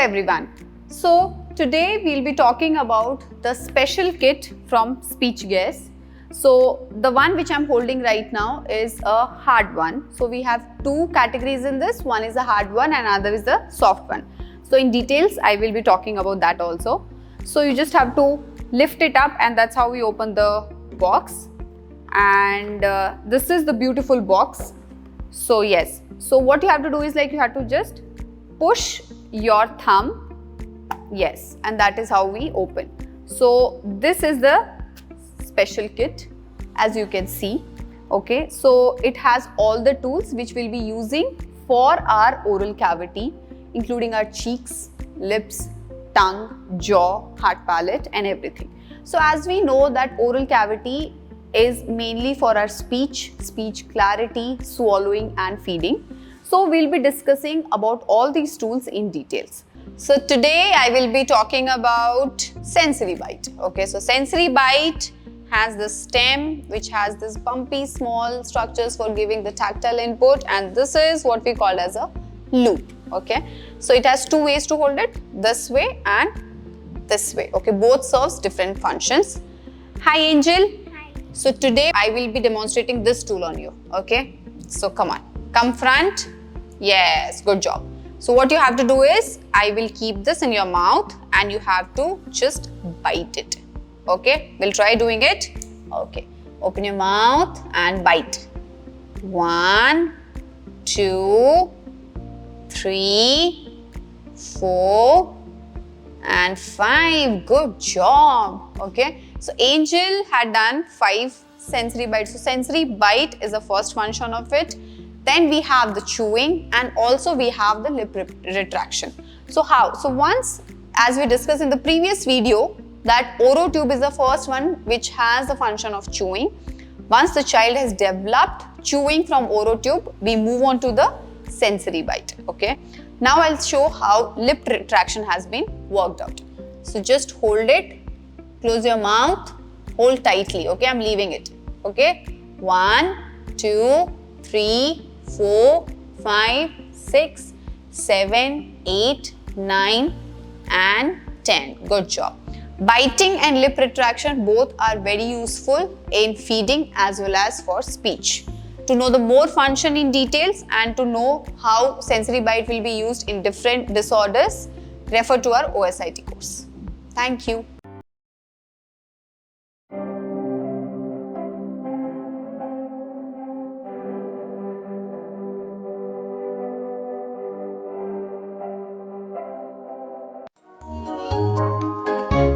everyone. So today we'll be talking about the special kit from SpeechGears. So the one which I'm holding right now is a hard one. So we have two categories in this. One is a hard one and another is the soft one. So in details I will be talking about that also. So you just have to lift it up and that's how we open the box. And this is the beautiful box. So yes, so what you have to do is like you have to just push your thumb. Yes, and that is how we open. So this is the special kit, as you can see. Okay, so it has all the tools which we'll be using for our oral cavity, including our cheeks, lips, tongue, jaw, hard palate and everything. So as we know that oral cavity is mainly for our speech clarity, swallowing and feeding. So we'll be discussing about all these tools in details. So today I will be talking about sensory bite. Okay, so sensory bite has the stem which has this bumpy small structures for giving the tactile input, and this is what we call as a loop. Okay, so it has two ways to hold it, this way and this way. Okay, both serves different functions. Hi Angel. Hi. So today I will be demonstrating this tool on you. Okay, so come on, come front. Yes, good job. So what you have to do is I will keep this in your mouth and you have to just bite it. Okay, we'll try doing it. Okay, open your mouth and bite. 1, 2, 3, 4 and 5. Good job. Okay, so Angel had done 5 sensory bites. So sensory bite is the first function of it. Then we have the chewing and also we have the lip retraction. So how? So once, as we discussed in the previous video, that orotube is the first one which has the function of chewing. Once the child has developed chewing from orotube, we move on to the sensory bite. Okay. Now I'll show how lip retraction has been worked out. So just hold it, close your mouth, hold tightly. Okay, I'm leaving it. Okay. 1, 2, 3, 4, 5, 6, 7, 8, 9 and 10. Good job. Biting and lip retraction both are very useful in feeding as well as for speech. To know the more function in details and to know how sensory bite will be used in different disorders, refer to our OSIT course. Thank you.